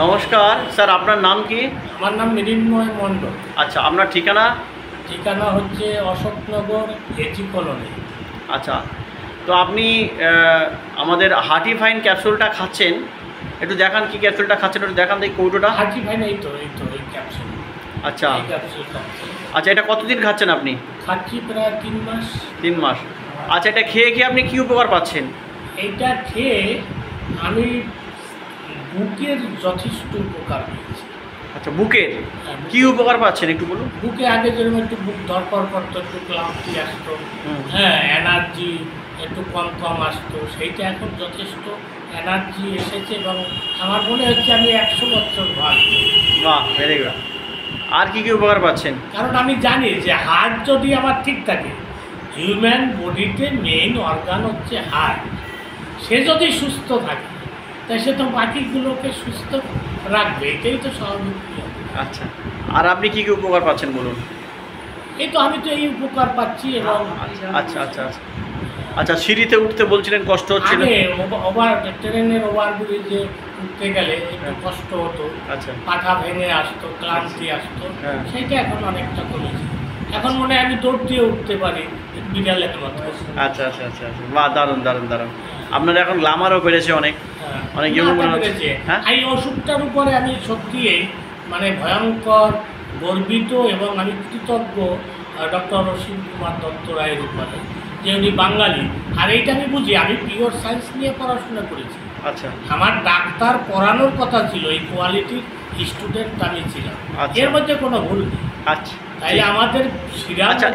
নমস্কার স্যার, আপনার নাম কি? আমার নাম মৃন্ময় মণ্ডল। আচ্ছা, আপনার ঠিকানা? ঠিকানা হচ্ছে অশোকনগর এজি কলোনি। আচ্ছা, তো আপনি আমাদের হার্টি ফাইন ক্যাপসুলটা খাচ্ছেন, একটু দেখান কি ক্যাপসুলটা খাচ্ছেন, একটু দেখান দেখি কৌটোটা। হার্টি ফাইন এই ক্যাপসুল। আচ্ছা এই ক্যাপসুল খাচ্ছি। আচ্ছা, এটা কতদিন খাচ্ছেন আপনি? খাচ্ছি প্রায় 3 মাস। 3 মাস। আচ্ছা, এটা খেয়ে খেয়ে আপনি কী উপকার পাচ্ছেন? এইটা খেয়ে আমি বুকের যথেষ্ট উপকার পেয়েছি। আচ্ছা, বুকের হ্যাঁ, কী উপকার পাচ্ছেন একটু বলুন। বুকে আগে যেরকম একটু বুক ধরপড় করতো, একটু ক্লান্তি আসতো, হ্যাঁ, এনার্জি একটু কম কম আসতো, সেইটা এখন যথেষ্ট এনার্জি এসেছে এবং আমার মনে হচ্ছে আমি 100 বছর বাঁচব। বাহ, ভেরি গুড। আর কী কী উপকার পাচ্ছেন? কারণ আমি জানি যে হার্ট যদি আমার ঠিক থাকে, হিউম্যান বডিতে মেইন অর্গান হচ্ছে হার্ট, সে যদি সুস্থ থাকে তাই সে তো বাকিগুলোকে সুস্থ রাখবে, এটাই তো স্বাভাবিক। আচ্ছা, আর আপনি কী কী উপকার পাচ্ছেন বলুন। এই তো আমি তো এই উপকার পাচ্ছি। এবং আচ্ছা আচ্ছা আচ্ছা আচ্ছা, সিঁড়িতে উঠতে বলছিলেন কষ্ট হচ্ছিল? আগে ট্রেনের ওভারব্রিজে উঠতে গেলে একটু কষ্ট হতো, আচ্ছা, পাখা ভেঙে আসতো, ক্লান্তি আসতো, হ্যাঁ। সেইটা এখন অনেকটা কমেছে। এখন মনে হয় আমি দৌড় দিয়ে উঠতে পারি বিড়ালের মতো। আচ্ছা আচ্ছা আচ্ছা আচ্ছা, বাহ, দারুণ দারুণ দারুণ। আপনার এখন গ্লামারও বেড়েছে অনেক, অনেক না, ইয়ং তা মনে হচ্ছে। বেড়েছে। হ্যাঁ, এই ওষুধটার উপরে আমি সত্যি মানে ভয়ঙ্কর গর্বিত এবং আমি কৃতজ্ঞ ডক্টর অসীম কুমার দত্ত রায়ের উপরে, যে উনি বাঙালি। আর এইটা আমি বুঝি, আমি পিওর সায়েন্স নিয়ে পড়াশোনা করেছি। আচ্ছা আমার ডাক্তার পড়ানোর কথা ছিল, এই কোয়ালিটির স্টুডেন্ট আমি ছিলাম, আচ্ছা। এর মধ্যে কোনো ভুল নেই। আচ্ছা, তাই আমাদের সিরাজ, আচ্ছা,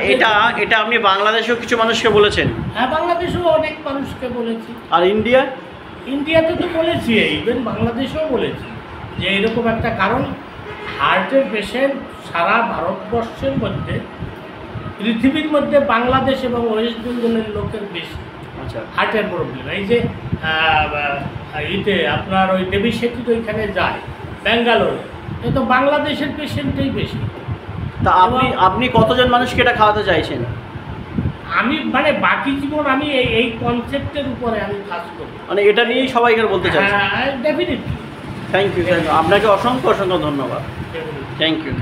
এটা আপনি বাংলাদেশেও কিছু মানুষকে বলেছেন? হ্যাঁ, বাংলাদেশেও অনেক মানুষকে বলেছি। আর ইন্ডিয়া? ইন্ডিয়াতে তো বলেছি, ইভেন বাংলাদেশেও বলেছি যে এরকম একটা, কারণ হার্টের পেশেন্ট সারা ভারতবর্ষের মধ্যে, পৃথিবীর মধ্যে বাংলাদেশ এবং ওয়েস্ট বেঙ্গলের লোকের বেশি আচ্ছা হার্টের প্রবলেম। এই যে ইতে আপনার ওই দেবী সেতুর ওইখানে যায় ব্যাঙ্গালোরে, এ তো বাংলাদেশের পেশেন্টই বেশি। তা আপনি কতজন মানুষকে এটা খাওয়াতে চাইছেন? আমি মানে বাকি জীবন আমি এই কনসেপ্টের উপরে আমি কাজ করি, মানে এটা নিয়েই সবাইকে বলতে চাইছেন? ডেফিনেটলি। থ্যাংক ইউ, আপনাকে অসংখ্য অসংখ্য ধন্যবাদ। Thank you.